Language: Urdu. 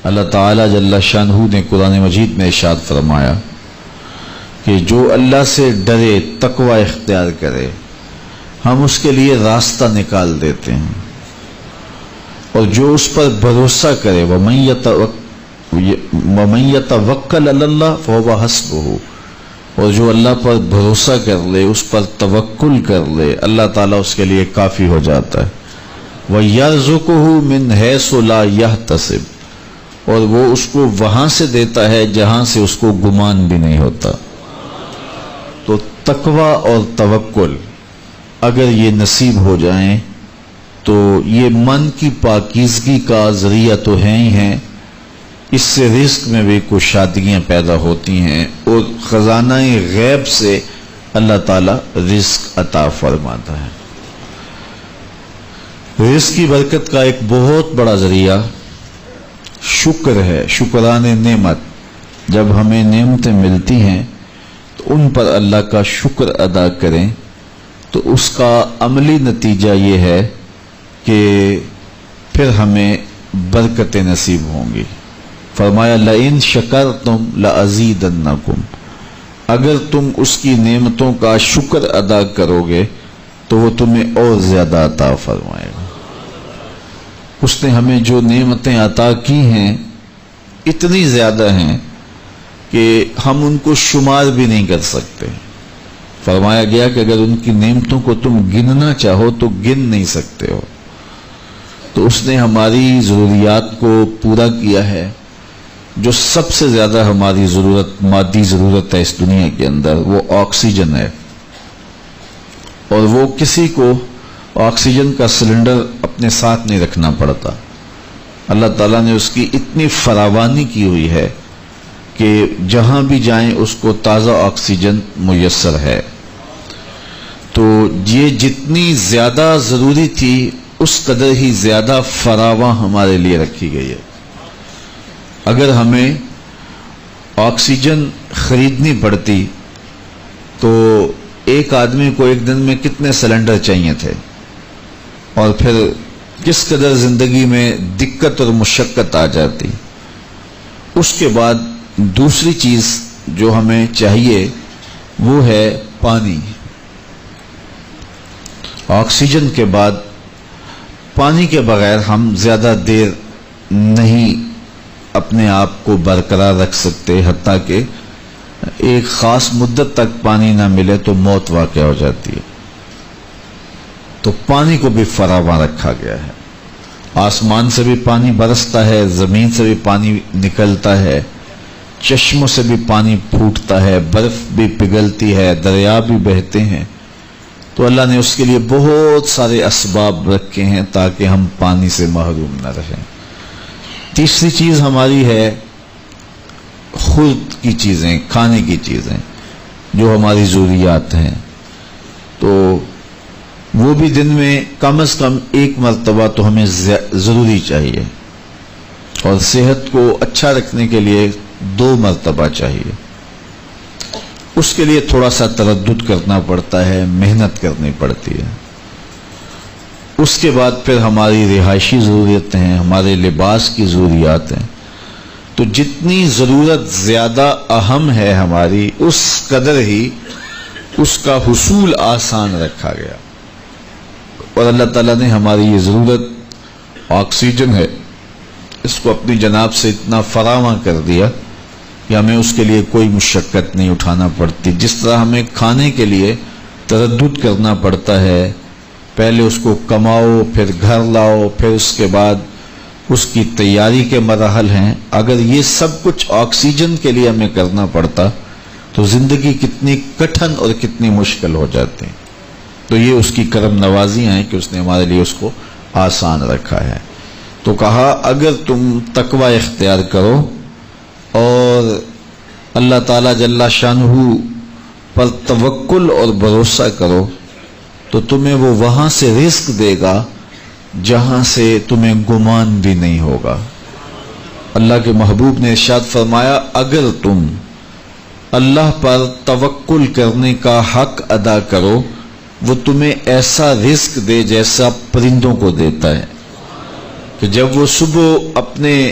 اللہ تعالیٰ جل شانہ نے قرآن مجید میں ارشاد فرمایا کہ جو اللہ سے ڈرے، تقوی اختیار کرے، ہم اس کے لیے راستہ نکال دیتے ہیں، اور جو اس پر بھروسہ کرے وَمَن يَتَوَکَّلْ عَلَى اللَّهِ فَهُوَ حَسْبُهُ، اور جو اللہ پر بھروسہ کر لے، اس پر توکل کر لے، اللہ تعالیٰ اس کے لیے کافی ہو جاتا ہے۔ وَيَرْزُقُهُ مِنْ حَيْثُ لَا يَحْتَسِبُ، اور وہ اس کو وہاں سے دیتا ہے جہاں سے اس کو گمان بھی نہیں ہوتا۔ تو تقوی اور توکل اگر یہ نصیب ہو جائیں تو یہ من کی پاکیزگی کا ذریعہ تو ہیں ہی ہیں، اس سے رزق میں بھی کچھ شادیاں پیدا ہوتی ہیں، اور خزانہ غیب سے اللہ تعالیٰ رزق عطا فرماتا ہے۔ رزق کی برکت کا ایک بہت بڑا ذریعہ شکر ہے، شکران نعمت۔ جب ہمیں نعمتیں ملتی ہیں تو ان پر اللہ کا شکر ادا کریں، تو اس کا عملی نتیجہ یہ ہے کہ پھر ہمیں برکتیں نصیب ہوں گی۔ فرمایا لئن شکرتم لازیدنکم، اگر تم اس کی نعمتوں کا شکر ادا کرو گے تو وہ تمہیں اور زیادہ عطا فرمائے گا۔ اس نے ہمیں جو نعمتیں عطا کی ہیں اتنی زیادہ ہیں کہ ہم ان کو شمار بھی نہیں کر سکتے۔ فرمایا گیا کہ اگر ان کی نعمتوں کو تم گننا چاہو تو گن نہیں سکتے ہو۔ تو اس نے ہماری ضروریات کو پورا کیا ہے۔ جو سب سے زیادہ ہماری ضرورت، مادی ضرورت ہے اس دنیا کے اندر، وہ آکسیجن ہے، اور وہ کسی کو آکسیجن کا سلنڈر اپنے ساتھ نہیں رکھنا پڑتا۔ اللہ تعالیٰ نے اس کی اتنی فراوانی کی ہوئی ہے کہ جہاں بھی جائیں اس کو تازہ آکسیجن میسر ہے۔ تو یہ جتنی زیادہ ضروری تھی اس قدر ہی زیادہ فراواں ہمارے لیے رکھی گئی ہے۔ اگر ہمیں آکسیجن خریدنی پڑتی تو ایک آدمی کو ایک دن میں کتنے سلنڈر چاہیے تھے، اور پھر کس قدر زندگی میں دقت اور مشقت آ جاتی۔ اس کے بعد دوسری چیز جو ہمیں چاہیے وہ ہے پانی۔ آکسیجن کے بعد پانی کے بغیر ہم زیادہ دیر نہیں اپنے آپ کو برقرار رکھ سکتے، حتیٰ کہ ایک خاص مدت تک پانی نہ ملے تو موت واقع ہو جاتی ہے۔ تو پانی کو بھی فراواں رکھا گیا ہے۔ آسمان سے بھی پانی برستا ہے، زمین سے بھی پانی نکلتا ہے، چشموں سے بھی پانی پھوٹتا ہے، برف بھی پگھلتی ہے، دریا بھی بہتے ہیں۔ تو اللہ نے اس کے لیے بہت سارے اسباب رکھے ہیں تاکہ ہم پانی سے محروم نہ رہیں۔ تیسری چیز ہماری ہے خود کی چیزیں، کھانے کی چیزیں جو ہماری ضروریات ہیں۔ تو وہ بھی دن میں کم از کم ایک مرتبہ تو ہمیں ضروری چاہیے، اور صحت کو اچھا رکھنے کے لیے 2 مرتبہ چاہیے۔ اس کے لیے تھوڑا سا تردد کرنا پڑتا ہے، محنت کرنی پڑتی ہے۔ اس کے بعد پھر ہماری رہائشی ضرورتیں ہیں، ہمارے لباس کی ضروریات ہیں۔ تو جتنی ضرورت زیادہ اہم ہے ہماری، اس قدر ہی اس کا حصول آسان رکھا گیا۔ اور اللہ تعالیٰ نے ہماری یہ ضرورت آکسیجن ہے، اس کو اپنی جناب سے اتنا فراواں کر دیا کہ ہمیں اس کے لیے کوئی مشقت نہیں اٹھانا پڑتی۔ جس طرح ہمیں کھانے کے لیے تردد کرنا پڑتا ہے، پہلے اس کو کماؤ، پھر گھر لاؤ، پھر اس کے بعد اس کی تیاری کے مراحل ہیں، اگر یہ سب کچھ آکسیجن کے لیے ہمیں کرنا پڑتا تو زندگی کتنی کٹھن اور کتنی مشکل ہو جاتی۔ تو یہ اس کی کرم نوازیاں ہیں کہ اس نے ہمارے لیے اس کو آسان رکھا ہے۔ تو کہا اگر تم تقوی اختیار کرو اور اللہ تعالیٰ جل شانہ پر توکل اور بھروسہ کرو تو تمہیں وہ وہاں سے رزق دے گا جہاں سے تمہیں گمان بھی نہیں ہوگا۔ اللہ کے محبوب نے ارشاد فرمایا اگر تم اللہ پر توکل کرنے کا حق ادا کرو وہ تمہیں ایسا رزق دے جیسا پرندوں کو دیتا ہے، کہ جب وہ صبح اپنے